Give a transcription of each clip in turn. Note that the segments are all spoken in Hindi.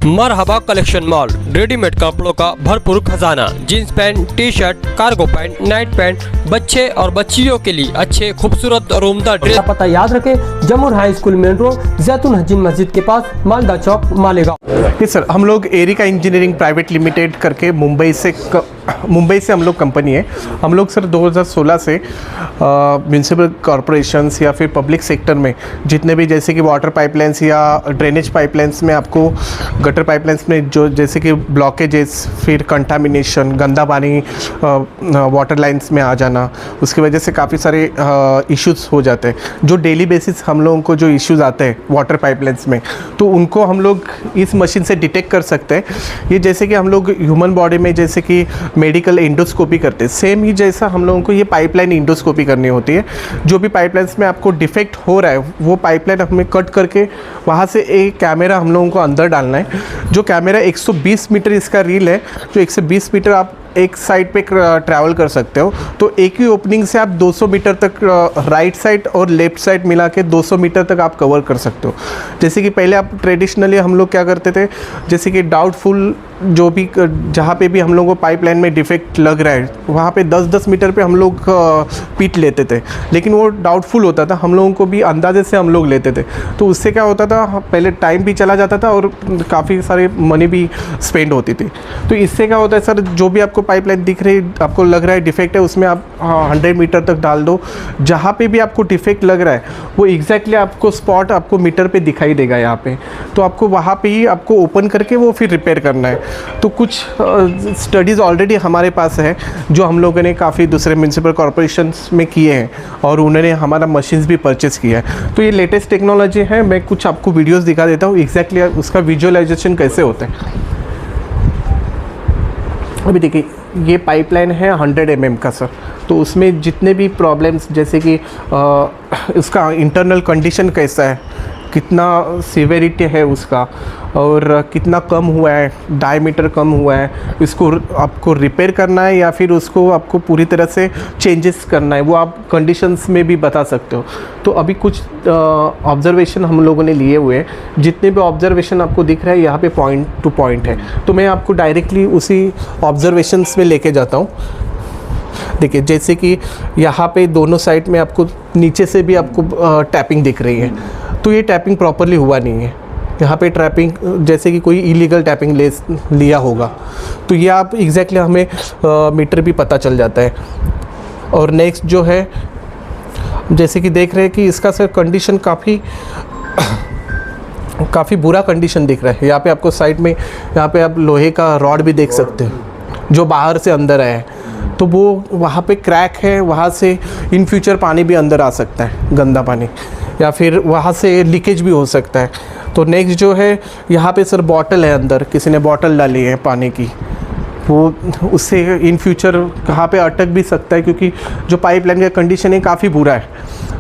मरहबा कलेक्शन मॉल, रेडीमेड कपड़ों का भरपूर खजाना। Jeans pant, T shirt, cargo pant, night pant, बच्चे और बच्चियों के लिए अच्छे खूबसूरत और उम्दा ड्रेस। पता याद रखें, जमुर हाई स्कूल मेन रोड, जैतून हजीन मस्जिद के पास, मालदा चौक, मालेगांव। जी सर, हम लोग एरिका इंजीनियरिंग प्राइवेट लिमिटेड करके मुंबई से हम लोग कंपनी है। हम लोग सर 2016 से म्यूनसिपल कॉरपोरेशंस या फिर पब्लिक सेक्टर में जितने भी, जैसे कि वाटर पाइपलाइंस या ड्रेनेज पाइपलाइंस में, आपको गटर पाइपलाइंस में जो जैसे कि ब्लॉकेजेस, फिर कंटामिनेशन, गंदा पानी वाटर लाइंस में आ जाना, उसकी वजह से काफ़ी सारे इश्यूज़ हो जाते हैं। जो डेली बेसिस हम लोगों को जो इश्यूज़ आते हैं वाटर पाइपलाइंस में, तो उनको हम लोग इस मशीन से डिटेक्ट कर सकते हैं। ये जैसे कि हम लोग ह्यूमन बॉडी में जैसे कि मेडिकल एंडोस्कोपी करते हैं, सेम ही जैसा हम लोगों को ये पाइपलाइन एंडोस्कोपी करनी होती है। जो भी पाइपलाइंस में आपको डिफेक्ट हो रहा है, वो पाइपलाइन हमें कट करके वहाँ से एक कैमरा हम लोगों को अंदर डालना है। जो कैमरा 120 मीटर इसका रील है, जो 120 मीटर आप एक साइड पे ट्रैवल कर सकते हो। तो एक ही ओपनिंग से आप 200 मीटर तक राइट साइड और लेफ्ट साइड मिला के 200 मीटर तक आप कवर कर सकते हो। जैसे कि पहले आप ट्रेडिशनली हम लोग क्या करते थे, जैसे कि डाउटफुल जो भी जहाँ पे भी हम लोगों को पाइपलाइन में डिफेक्ट लग रहा है, वहाँ पे 10-10 मीटर पे हम लोग पीट लेते थे, लेकिन वो डाउटफुल होता था। हम लोगों को भी अंदाजे से हम लोग लेते थे, तो उससे क्या होता था, पहले टाइम भी चला जाता था और काफ़ी सारे मनी भी स्पेंड होती थी। तो इससे क्या होता है सर, जो भी आपको पाइपलाइन दिख रही, आपको लग रहा है डिफेक्ट है, उसमें आप 100 मीटर तक डाल दो। जहाँ पे भी आपको डिफेक्ट लग रहा है, वो एग्जैक्टली आपको स्पॉट आपको मीटर पे दिखाई देगा यहाँ पे। तो आपको वहाँ पे ही आपको ओपन करके वो फिर रिपेयर करना है। तो कुछ स्टडीज़ ऑलरेडी हमारे पास है, जो हम लोगों ने काफ़ी दूसरे म्यूनसिपल कॉरपोरेशंस में किए हैं, और उन्होंने हमारा मशीन्स भी परचेज़ किया है। तो ये लेटेस्ट टेक्नोलॉजी है। मैं कुछ आपको वीडियोस दिखा देता हूँ एग्जैक्टली उसका विजुअलाइजेशन कैसे होता है। अभी देखिए, ये पाइपलाइन है 100 mm का सर। तो उसमें जितने भी प्रॉब्लम्स, जैसे कि उसका इंटरनल कंडीशन कैसा है, कितना सीवेरिटी है उसका, और कितना कम हुआ है, डायमीटर कम हुआ है, इसको आपको रिपेयर करना है या फिर उसको आपको पूरी तरह से चेंजेस करना है, वो आप कंडीशंस में भी बता सकते हो। तो अभी कुछ ऑब्जर्वेशन हम लोगों ने लिए हुए हैं। जितने भी ऑब्जर्वेशन आपको दिख रहा है यहाँ पे पॉइंट टू पॉइंट है, तो मैं आपको डायरेक्टली उसी ऑब्जर्वेशंस में लेके जाता हूँ। देखिए, जैसे कि यहाँ पे दोनों साइड में आपको नीचे से भी आपको टैपिंग दिख रही है, तो ये टैपिंग प्रॉपरली हुआ नहीं है। यहाँ पे टैपिंग जैसे कि कोई इलीगल टैपिंग लिया होगा, तो ये आप एग्जैक्टली हमें मीटर भी पता चल जाता है। और नेक्स्ट जो है, जैसे कि देख रहे हैं कि इसका सर कंडीशन काफ़ी बुरा कंडीशन दिख रहा है। यहाँ पे आपको साइड में, यहाँ पे आप लोहे का रॉड भी देख सकते हैं जो बाहर से अंदर आया है, तो वो वहाँ पे क्रैक है। वहाँ से इन फ्यूचर पानी भी अंदर आ सकता है, गंदा पानी, या फिर वहाँ से लीकेज भी हो सकता है। तो नेक्स्ट जो है, यहाँ पे सर बॉटल है, अंदर किसी ने बॉटल डाली है पानी की, वो उससे इन फ्यूचर कहाँ पे अटक भी सकता है, क्योंकि जो पाइपलाइन का कंडीशन है काफ़ी बुरा है।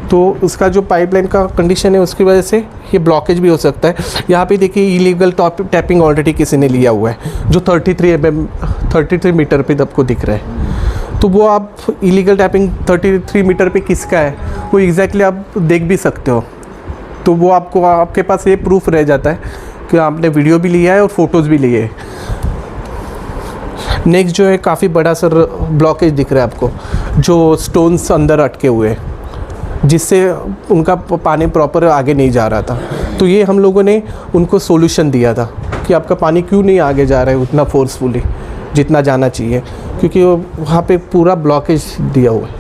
तो उसका जो पाइपलाइन का कंडीशन है, उसकी वजह से ये ब्लॉकेज भी हो सकता है। यहाँ पे देखिए, इलीगल टैपिंग ऑलरेडी किसी ने लिया हुआ है, जो 33 मीटर पे आपको दिख रहा है। तो वो आप इलीगल टैपिंग 33 मीटर पे किसका है, वो एग्जैक्टली आप देख भी सकते हो। तो वो आपको, आपके पास ये प्रूफ रह जाता है कि आपने वीडियो भी लिया है और फोटोज़ भी लिए है। नेक्स्ट जो है, काफ़ी बड़ा सर ब्लॉकेज दिख रहा है आपको, जो स्टोन्स अंदर अटके हुए हैं, जिससे उनका पानी प्रॉपर आगे नहीं जा रहा था। तो ये हम लोगों ने उनको सॉल्यूशन दिया था कि आपका पानी क्यों नहीं आगे जा रहा है उतना फोर्सफुली जितना जाना चाहिए, क्योंकि वहाँ पे पूरा ब्लॉकेज दिया हुआ है।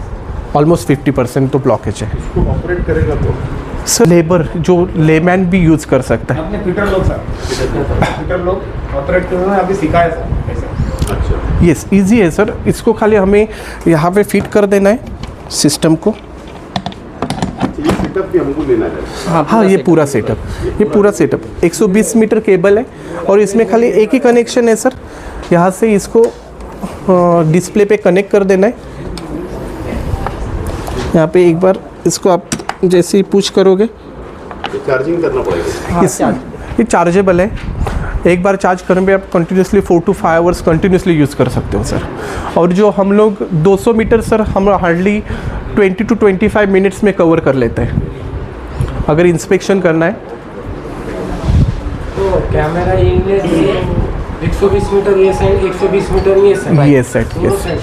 ऑलमोस्ट 50% तो ब्लॉकेज है। इसको ऑपरेट करेगा तो सर लेबर, जो लेमैन भी यूज़ कर सकता है। आपने ट्विटर लोग ऑपरेट करना अभी सिखाया सर ऐसे? अच्छा, यस, इजी है सर। इसको खाली हमें यहाँ पे फिट कर देना है सिस्टम को। ये सेटअप भी हमको लेना है? हाँ, ये पूरा सेटअप 120 मीटर केबल है, और इसमें खाली एक ही कनेक्शन है सर। यहाँ से इसको डिस्प्ले पे कनेक्ट कर देना है। यहाँ पे एक बार इसको आप जैसे ही पुश करोगे, चार्जिंग करना पड़ेगा? ये चार्जेबल है। एक बार चार्ज करने पे आप continuously 4 to 5 hours continuously use कर सकते हो सर। और जो हम लोग 200 मीटर सर, हम हार्डली 20 to 25 मिनट्स में कवर कर लेते हैं, अगर इंस्पेक्शन करना है। तो कैमरा इंग्लिश 120 मीटर ये साइड 120 मीटर ये साइड ये सेट दोनों यस साइड